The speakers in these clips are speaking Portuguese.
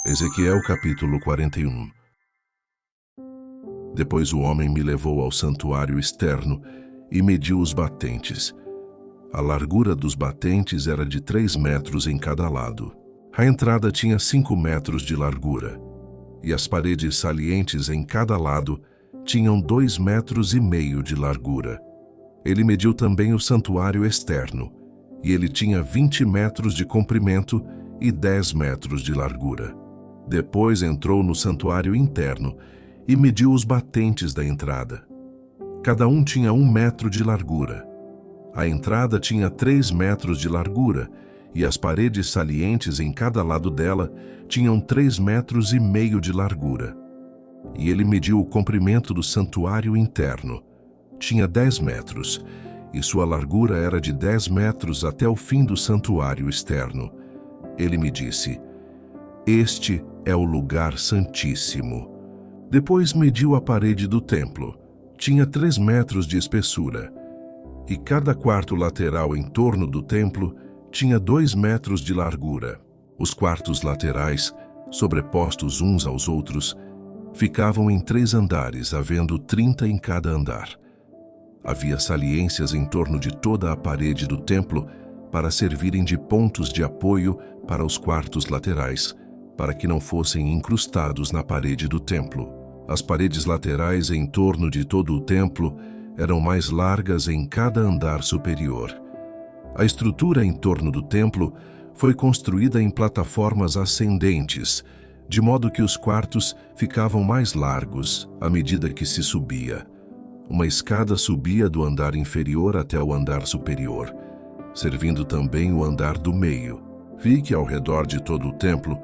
Ezequiel capítulo 41. Depois o homem me levou ao santuário externo e mediu os batentes. A largura dos batentes era de 3 metros em cada lado. A entrada tinha 5 metros de largura, e as paredes salientes em cada lado tinham 2,5 metros de largura. Ele mediu também o santuário externo, e ele tinha 20 metros de comprimento e 10 metros de largura. Depois entrou no santuário interno e mediu os batentes da entrada. Cada um tinha 1 metro de largura. A entrada tinha 3 metros de largura e as paredes salientes em cada lado dela tinham 3,5 metros de largura. E ele mediu o comprimento do santuário interno. Tinha 10 metros, e sua largura era de 10 metros até o fim do santuário externo. Ele me disse: "Este é o lugar santíssimo." Depois mediu a parede do templo. Tinha 3 metros de espessura, e cada quarto lateral em torno do templo tinha 2 metros de largura. Os quartos laterais, sobrepostos uns aos outros, ficavam em 3 andares, havendo 30 em cada andar. Havia saliências em torno de toda a parede do templo para servirem de pontos de apoio para os quartos laterais, para que não fossem incrustados na parede do templo. As paredes laterais em torno de todo o templo eram mais largas em cada andar superior. A estrutura em torno do templo foi construída em plataformas ascendentes, de modo que os quartos ficavam mais largos à medida que se subia. Uma escada subia do andar inferior até o andar superior, servindo também o andar do meio. Vi que ao redor de todo o templo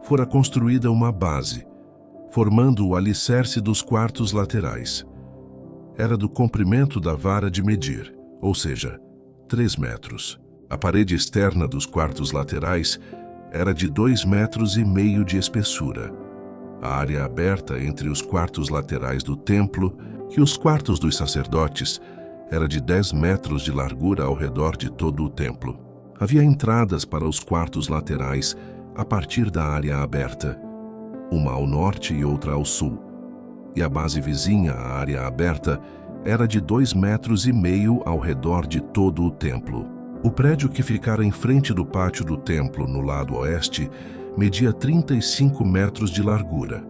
fora construída uma base, formando o alicerce dos quartos laterais. Era do comprimento da vara de medir, ou seja, 3 metros. A parede externa dos quartos laterais era de 2,5 metros de espessura. A área aberta entre os quartos laterais do templo e os quartos dos sacerdotes era de 10 metros de largura ao redor de todo o templo. Havia entradas para os quartos laterais a partir da área aberta, uma ao norte e outra ao sul, e a base vizinha à área aberta era de 2,5 metros ao redor de todo o templo. O prédio que ficara em frente do pátio do templo, no lado oeste, media 35 metros de largura.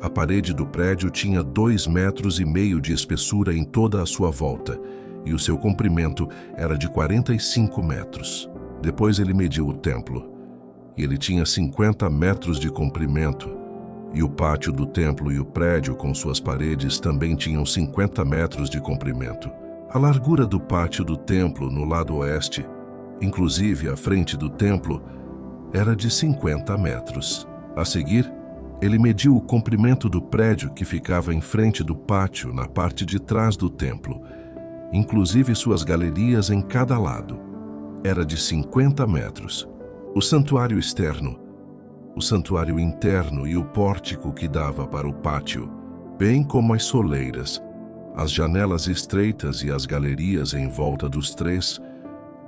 A parede do prédio tinha 2,5 metros de espessura em toda a sua volta, e o seu comprimento era de 45 metros. Depois ele mediu o templo, e ele tinha 50 metros de comprimento, e o pátio do templo e o prédio com suas paredes também tinham 50 metros de comprimento. A largura do pátio do templo no lado oeste, inclusive à frente do templo, era de 50 metros. A seguir, ele mediu o comprimento do prédio que ficava em frente do pátio na parte de trás do templo, inclusive suas galerias em cada lado. Era de 50 metros. O santuário externo, o santuário interno e o pórtico que dava para o pátio, bem como as soleiras, as janelas estreitas e as galerias em volta dos 3,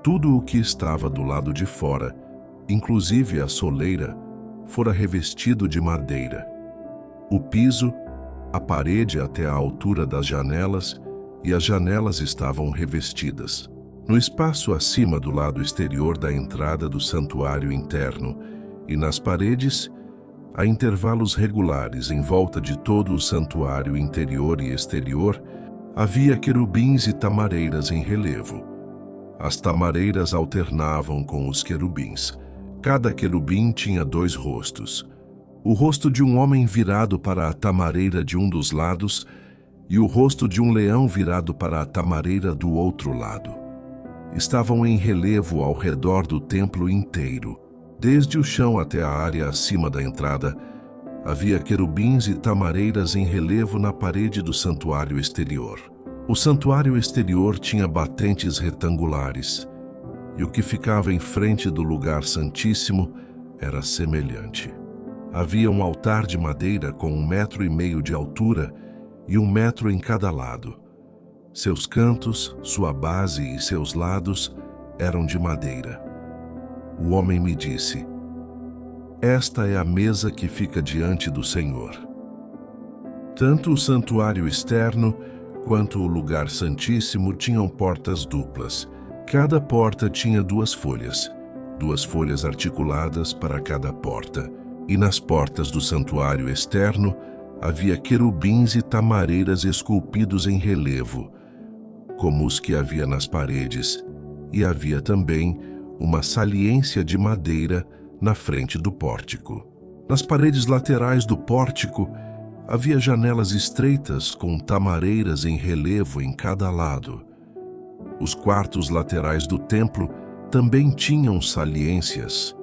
tudo o que estava do lado de fora, inclusive a soleira, fora revestido de madeira. O piso, a parede até a altura das janelas, e as janelas estavam revestidas. No espaço acima do lado exterior da entrada do santuário interno e nas paredes, a intervalos regulares em volta de todo o santuário interior e exterior, havia querubins e tamareiras em relevo. As tamareiras alternavam com os querubins. Cada querubim tinha 2 rostos. O rosto de um homem virado para a tamareira de um dos lados e o rosto de um leão virado para a tamareira do outro lado. Estavam em relevo ao redor do templo inteiro. Desde o chão até a área acima da entrada, havia querubins e tamareiras em relevo na parede do santuário exterior. O santuário exterior tinha batentes retangulares, e o que ficava em frente do lugar santíssimo era semelhante. Havia um altar de madeira com 1,5 metro de altura e 1 metro em cada lado. Seus cantos, sua base e seus lados eram de madeira. O homem me disse: Esta é a mesa que fica diante do Senhor. Tanto o santuário externo quanto o lugar santíssimo tinham portas duplas. Cada porta tinha duas folhas articuladas para cada porta. E nas portas do santuário externo havia querubins e tamareiras esculpidos em relevo, como os que havia nas paredes, e havia também uma saliência de madeira na frente do pórtico. Nas paredes laterais do pórtico havia janelas estreitas com tamareiras em relevo em cada lado. Os quartos laterais do templo também tinham saliências,